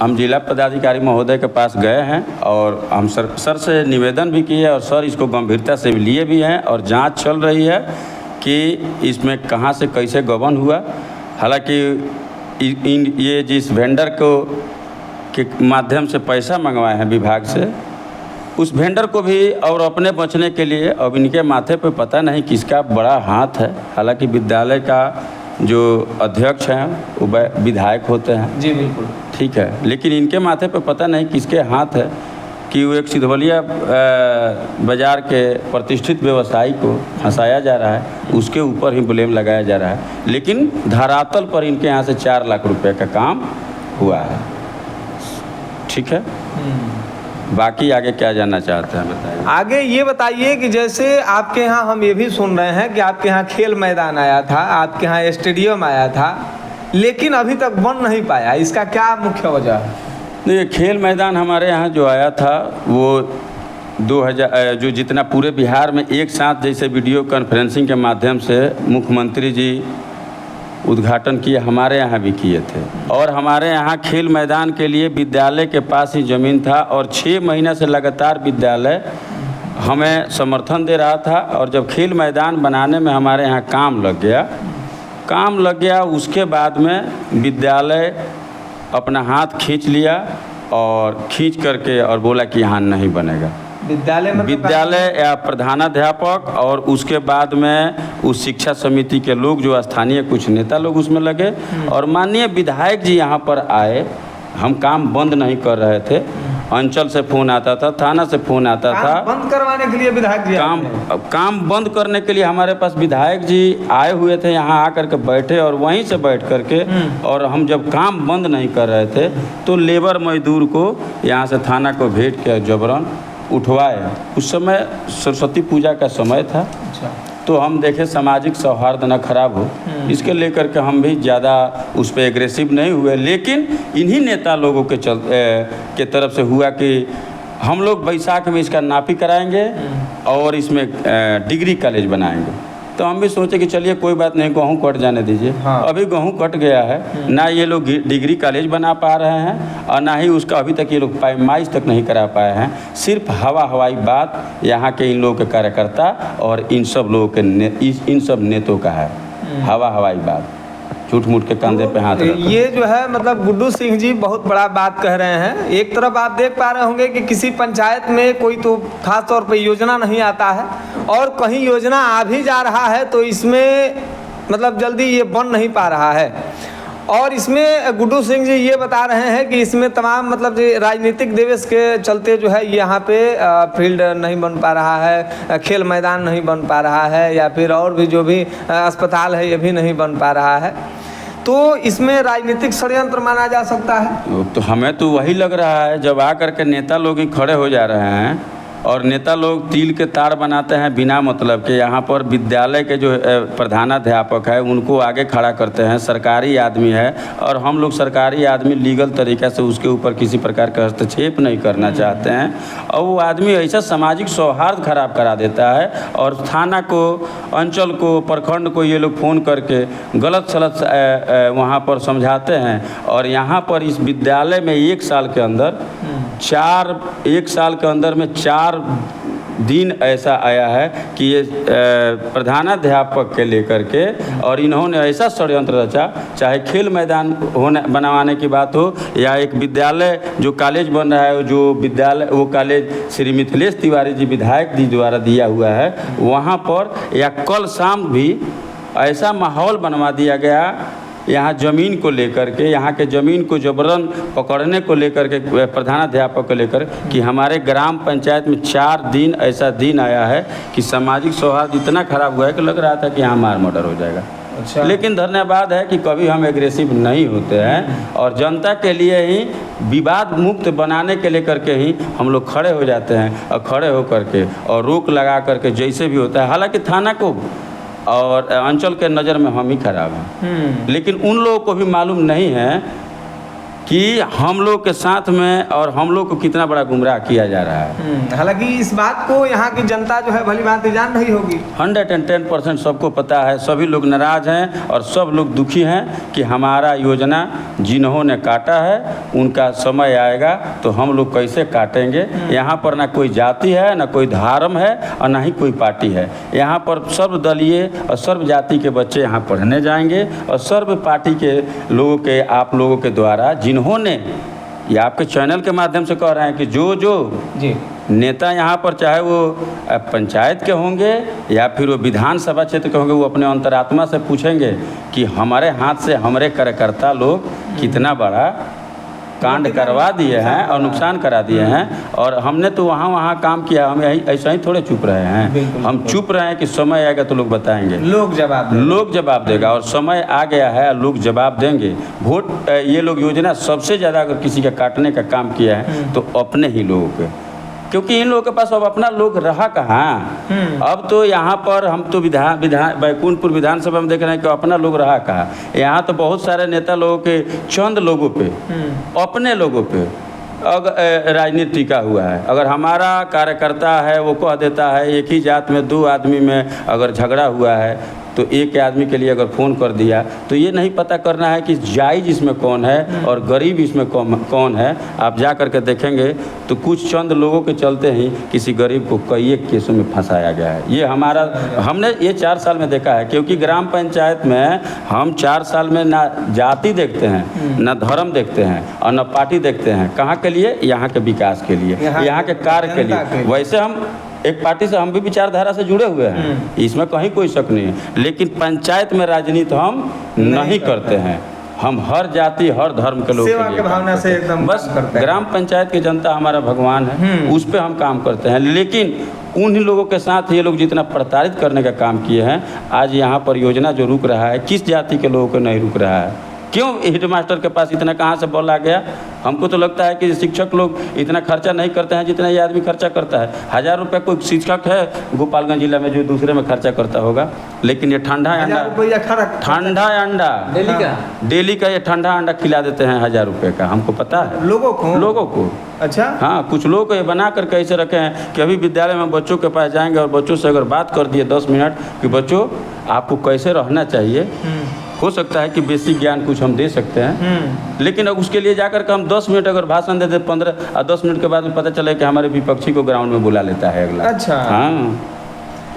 हम जिला पदाधिकारी महोदय के पास गए हैं और हम सर से निवेदन भी किए और सर इसको गंभीरता से लिए भी हैं और जांच चल रही है कि इसमें कहां से कैसे गबन हुआ। हालांकि ये जिस वेंडर को के माध्यम से पैसा मंगवाए हैं विभाग से, उस वेंडर को भी और अपने बचने के लिए अब इनके माथे पे पता नहीं किसका बड़ा हाथ है। हालांकि विद्यालय का जो अध्यक्ष हैं वो विधायक होते हैं। जी बिल्कुल ठीक है, लेकिन इनके माथे पे पता नहीं किसके हाथ है कि वो एक सिधवलिया बाज़ार के प्रतिष्ठित व्यवसायी को फंसाया जा रहा है, उसके ऊपर ही ब्लेम लगाया जा रहा है। लेकिन धरातल पर इनके यहाँ से 4 लाख रुपए का काम हुआ है। ठीक है, बाकी आगे क्या जानना चाहते हैं बताइए। आगे ये बताइए कि जैसे आपके यहाँ हम ये भी सुन रहे हैं कि आपके यहाँ खेल मैदान आया था, आपके यहाँ स्टेडियम आया था, लेकिन अभी तक बन नहीं पाया, इसका क्या मुख्य वजह है? देखिए, खेल मैदान हमारे यहाँ जो आया था वो 2000 जो जितना पूरे बिहार में एक साथ जैसे वीडियो कॉन्फ्रेंसिंग के माध्यम से मुख्यमंत्री जी उद्घाटन किए, हमारे यहाँ भी किए थे। और हमारे यहाँ खेल मैदान के लिए विद्यालय के पास ही ज़मीन था और 6 महीना से लगातार विद्यालय हमें समर्थन दे रहा था। और जब खेल मैदान बनाने में हमारे यहाँ काम लग गया, उसके बाद में विद्यालय अपना हाथ खींच लिया और खींच करके और बोला कि यहाँ नहीं बनेगा। विद्यालय या प्रधानाध्यापक और उसके बाद में उस शिक्षा समिति के लोग, जो स्थानीय कुछ नेता लोग उसमें लगे और माननीय विधायक जी यहाँ पर आए। हम काम बंद नहीं कर रहे थे, अंचल से फ़ोन आता था, थाना से फ़ोन आता था। बंद करवाने के लिए विधायक जी काम बंद करने के लिए हमारे पास विधायक जी आए हुए थे, यहाँ आकर के बैठे और वहीं से बैठ करके और हम जब काम बंद नहीं कर रहे थे तो लेबर मजदूर को यहाँ से थाना को भेज के जबरन उठवाए। उस समय सरस्वती पूजा का समय था। अच्छा। तो हम देखे सामाजिक सौहार्द न खराब हो, इसके लेकर के हम भी ज़्यादा उस पर एग्रेसिव नहीं हुए। लेकिन इन्हीं नेता लोगों के तरफ से हुआ कि हम लोग बैसाख में इसका नापी कराएंगे और इसमें डिग्री कॉलेज बनाएंगे। तो हम भी सोचे कि चलिए कोई बात नहीं, गेहूँ कट जाने दीजिए। हाँ। अभी गेहूँ कट गया है, ना ये लोग डिग्री कॉलेज बना पा रहे हैं और ना ही उसका अभी तक ये लोग पैमाइश तक नहीं करा पाए हैं। सिर्फ हवाई बात यहाँ के इन लोगों के कार्यकर्ता और इन सब लोगों के इन सब नेताओं का है। हवाई बात, झूठ मूठ के कंधे पे हाथ रखा। ये जो है मतलब गुड्डू सिंह जी बहुत बड़ा बात कह रहे हैं। एक तरफ आप देख पा रहे होंगे कि किसी पंचायत में कोई तो खास तौर पे योजना नहीं आता है और कहीं योजना आ भी जा रहा है तो इसमें मतलब जल्दी ये बन नहीं पा रहा है। और इसमें गुड्डू सिंह जी ये बता रहे हैं कि इसमें तमाम मतलब राजनीतिक देवेश के चलते जो है यहाँ पे फील्ड नहीं बन पा रहा है, खेल मैदान नहीं बन पा रहा है, या फिर और भी जो भी अस्पताल है ये भी नहीं बन पा रहा है। तो इसमें राजनीतिक षड्यंत्र माना जा सकता है। तो हमें तो वही लग रहा है, जब आकर के नेता लोग ही खड़े हो जा रहे हैं और नेता लोग तिल के तार बनाते हैं बिना मतलब के। यहाँ पर विद्यालय के जो प्रधानाध्यापक है उनको आगे खड़ा करते हैं, सरकारी आदमी है और हम लोग सरकारी आदमी लीगल तरीक़े से उसके ऊपर किसी प्रकार का हस्तक्षेप नहीं करना चाहते हैं। और वो आदमी ऐसा सामाजिक सौहार्द खराब करा देता है और थाना को, अंचल को, प्रखंड को ये लोग फ़ोन करके गलत सलत वहाँ पर समझाते हैं। और यहाँ पर इस विद्यालय में एक साल के अंदर में 4 दिन ऐसा आया है कि ये प्रधानाध्यापक के लेकर के और इन्होंने ऐसा षड्यंत्र रचा, चाहे खेल मैदान बनवाने की बात हो या एक विद्यालय जो कॉलेज बन रहा है, जो विद्यालय वो कॉलेज श्री मिथिलेश तिवारी जी विधायक जी द्वारा दिया हुआ है वहाँ पर, या कल शाम भी ऐसा माहौल बनवा दिया गया यहाँ ज़मीन को लेकर के, यहाँ के ज़मीन को जबरन पकड़ने को लेकर के प्रधानाध्यापक को लेकर कि हमारे ग्राम पंचायत में 4 दिन ऐसा दिन आया है कि सामाजिक सौहार्द इतना खराब हुआ है कि लग रहा था कि यहाँ मार मर्डर हो जाएगा। अच्छा। लेकिन धन्यवाद है कि कभी हम एग्रेसिव नहीं होते हैं और जनता के लिए ही विवाद मुक्त बनाने के लेकर के ही हम लोग खड़े हो जाते हैं और खड़े होकर के और रोक लगा करके जैसे भी होता है। हालांकि थाना को और अंचल के नज़र में हम ही खराब हैं, लेकिन उन लोगों को भी मालूम नहीं है कि हम लोग के साथ में और हम लोग को कितना बड़ा गुमराह किया जा रहा है। हालांकि इस बात को यहाँ की जनता जो है भली भांति जान रही होगी। 110% सबको पता है, सभी लोग नाराज हैं और सब लोग दुखी हैं कि हमारा योजना जिन्होंने काटा है उनका समय आएगा तो हम लोग कैसे काटेंगे। यहाँ पर ना कोई जाति है, ना कोई धर्म है और ना ही कोई पार्टी है। यहाँ पर सर्वदलीय और सर्व जाति के बच्चे यहाँ पढ़ने जाएंगे और सर्व पार्टी के लोगों के, आप लोगों के द्वारा जिन्होंने, ये आपके चैनल के माध्यम से कह रहे हैं कि जो जी नेता यहाँ पर, चाहे वो पंचायत के होंगे या फिर वो विधानसभा क्षेत्र के होंगे, वो अपने अंतरात्मा से पूछेंगे कि हमारे हाथ से हमारे कार्यकर्ता लोग कितना बड़ा कांड करवा दिए हैं और नुकसान करा दिए हैं और हमने तो वहाँ काम किया, हम यही ऐसा ही थोड़े चुप रहे हैं। हम चुप रहे हैं कि समय आएगा तो लोग बताएंगे, लोग जवाब देगा और समय आ गया है, लोग जवाब देंगे। वोट ये लोग योजना सबसे ज़्यादा अगर किसी का काटने का काम किया है तो अपने ही लोगों के, क्योंकि इन लोगों के पास अब अपना लोग रहा कहाँ। अब तो यहाँ पर हम तो बैकुंठपुर विधानसभा में देख रहे हैं कि अपना लोग रहा कहाँ। यहाँ तो बहुत सारे नेता लोगों के चंद लोगों पे, अपने लोगों पे अगर राजनीति टिका हुआ है। अगर हमारा कार्यकर्ता है वो कह देता है, एक ही जात में 2 आदमी में अगर झगड़ा हुआ है तो एक आदमी के लिए अगर फ़ोन कर दिया तो ये नहीं पता करना है कि जायज़ इसमें कौन है और गरीब इसमें कौन है। आप जा कर के देखेंगे तो कुछ चंद लोगों के चलते ही किसी गरीब को कई एक केसों में फंसाया गया है। ये हमने ये 4 साल में देखा है, क्योंकि ग्राम पंचायत में हम 4 साल में ना जाति देखते हैं, ना धर्म देखते हैं और ना पार्टी देखते हैं। कहाँ के लिए? यहाँ के विकास के लिए, यहाँ के कार्य के लिए। वैसे हम एक पार्टी से हम भी विचारधारा से जुड़े हुए हैं, इसमें कहीं कोई शक नहीं है, लेकिन पंचायत में राजनीति हम नहीं करते हैं। हम हर जाति हर धर्म के लोग सेवा के भावना से एकदम बस ग्राम पंचायत की जनता हमारा भगवान है, उस पर हम काम करते हैं। लेकिन उन्हीं लोगों के साथ ये लोग जितना प्रताड़ित करने का काम किए हैं, आज यहाँ पर योजना जो रुक रहा है, किस जाति के लोगों को नहीं रुक रहा है? क्यों हेड मास्टर के पास इतना कहाँ से बल आ गया? हमको तो लगता है कि शिक्षक लोग इतना खर्चा नहीं करते हैं जितना ये आदमी खर्चा करता है। 1000 रुपये कोई शिक्षक है गोपालगंज जिला में जो दूसरे में खर्चा करता होगा, लेकिन ये ठंडा अंडा डेली का ये ठंडा अंडा खिला देते हैं 1000 रुपये का। हमको पता है लोगों को। अच्छा हाँ, कुछ लोग को ये बना कर कैसे रखे हैं कि अभी विद्यालय में बच्चों के पास जाएंगे और बच्चों से अगर बात कर दिए 10 मिनट कि बच्चों आपको कैसे रहना चाहिए, हो सकता है कि बेसिक ज्ञान कुछ हम दे सकते हैं, लेकिन अब उसके लिए जाकर के हम 10 मिनट अगर भाषण दे दे 15 और 10 मिनट के बाद में पता चले कि हमारे विपक्षी को ग्राउंड में बुला लेता है अगला। अच्छा हाँ,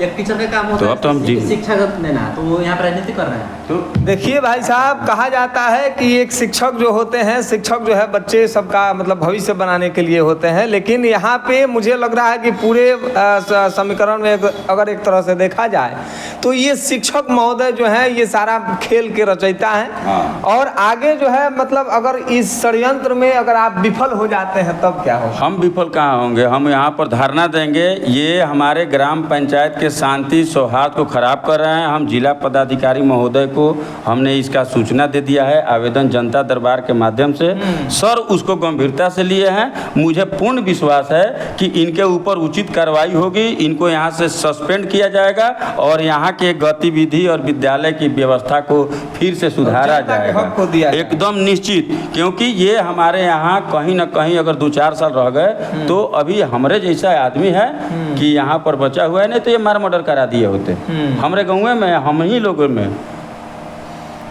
एक टीचर का काम होता तो अब तो हम शिक्षा देना, तो वो यहाँ पर राजनीति कर रहे हैं। तो देखिए भाई साहब, कहा जाता है कि एक शिक्षक जो होते हैं, शिक्षक जो है बच्चे सबका मतलब भविष्य बनाने के लिए होते हैं, लेकिन यहाँ पे मुझे लग रहा है कि पूरे समीकरण में अगर एक तरह से देखा जाए तो ये शिक्षक महोदय जो है ये सारा खेल के रचयिता हैं। और आगे जो है मतलब अगर इस षड्यंत्र में अगर आप विफल हो जाते हैं तब क्या होगा? हम विफल कहाँ होंगे? हम यहाँ पर धरना देंगे। ये हमारे ग्राम पंचायत के शांति सौहार्द को खराब कर रहे हैं। हम जिला पदाधिकारी महोदय को हमने इसका सूचना दे दिया है, आवेदन जनता दरबार के माध्यम से। सर उसको गंभीरता से लिए हैं। मुझे पूर्ण विश्वास है कि इनके ऊपर उचित कार्रवाई होगी, इनको यहाँ से सस्पेंड किया जाएगा और यहाँ के गतिविधि और विद्यालय की व्यवस्था को फिर से सुधारा जाएगा, एकदम निश्चित। क्योंकि ये हमारे यहाँ कहीं ना कहीं अगर 2-4 साल रह गए तो अभी हमारे जैसा आदमी है कि यहाँ पर बचा हुआ है, नहीं तो ये मार मर्डर करा दिए होते हमारे गाँव में, हम ही लोगों में।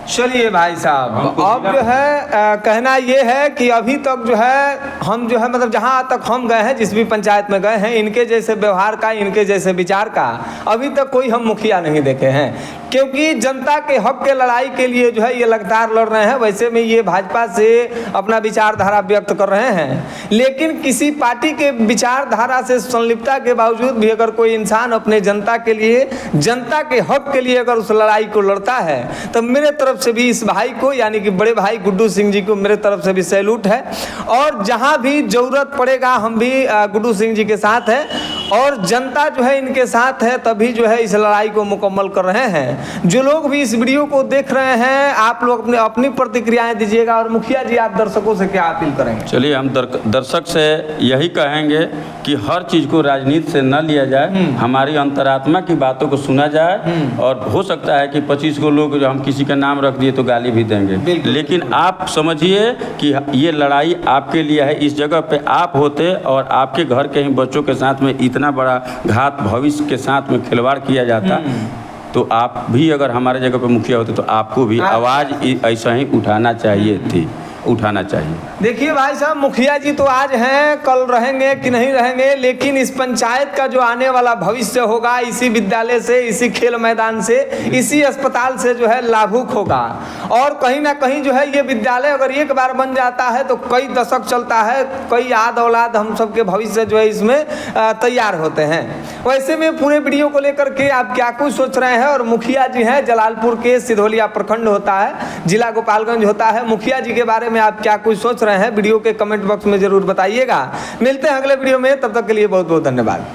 चलिए भाई साहब, अब जो है कहना ये है कि अभी तक जो है हम जो है मतलब जहाँ तक हम गए हैं, जिस भी पंचायत में गए हैं, इनके जैसे व्यवहार का, इनके जैसे विचार का अभी तक कोई हम मुखिया नहीं देखे हैं। क्योंकि जनता के हक के लड़ाई के लिए जो है ये लगातार लड़ रहे हैं। वैसे में ये भाजपा से अपना विचारधारा व्यक्त कर रहे हैं, लेकिन किसी पार्टी के विचारधारा से संलिप्तता के बावजूद भी अगर कोई इंसान अपने जनता के लिए, जनता के हक के लिए अगर उस लड़ाई को लड़ता है तो मेरे तरफ से भी इस भाई को, यानी कि बड़े भाई गुड्डू सिंह जी को मेरे तरफ से भी सैल्यूट है। और जहां भी जरूरत पड़ेगा हम भी गुड्डू सिंह जी के साथ हैं और जनता जो है इनके साथ है, तभी जो है इस लड़ाई को मुकम्मल कर रहे हैं। जो लोग भी इस वीडियो को देख रहे हैं, आप लोग अपनी प्रतिक्रियाएं दीजिएगा। और मुखिया जी, आप दर्शकों से क्या अपील करेंगे? चलिए, हम दर्शक से यही कहेंगे कि हर चीज़ को राजनीति से न लिया जाए, हमारी अंतरात्मा की बातों को सुना जाए। और हो सकता है कि 25 को लोग जो हम किसी का नाम रख दिए तो गाली भी देंगे, लेकिन आप समझिए कि ये लड़ाई आपके लिए है। इस जगह पे आप होते और आपके घर के ही बच्चों के साथ में इतना बड़ा घात भविष्य के साथ में खिलवाड़ किया जाता, तो आप भी अगर हमारे जगह पे मुखिया होते तो आपको भी आवाज़ ऐसा ही उठाना चाहिए। देखिए भाई साहब, मुखिया जी तो आज हैं, कल रहेंगे कि नहीं रहेंगे, लेकिन इस पंचायत का जो आने वाला भविष्य होगा इसी विद्यालय से, इसी खेल मैदान से, इसी अस्पताल से जो है लाभुक होगा। और कहीं ना कहीं जो है ये विद्यालय अगर एक बार बन जाता है तो कई दशक चलता है, कई आद औलाद हम सबके भविष्य जो है इसमें तैयार होते हैं। वैसे में पूरे वीडियो को लेकर के आप क्या कुछ सोच रहे हैं? और मुखिया जी हैं, जलालपुर के सिधोलिया प्रखंड होता है, जिला गोपालगंज होता है। मुखिया जी के बारे में आप क्या कुछ सोच रहे हैं? वीडियो के कमेंट बॉक्स में जरूर बताइएगा। मिलते हैं अगले वीडियो में, तब तक के लिए बहुत बहुत धन्यवाद।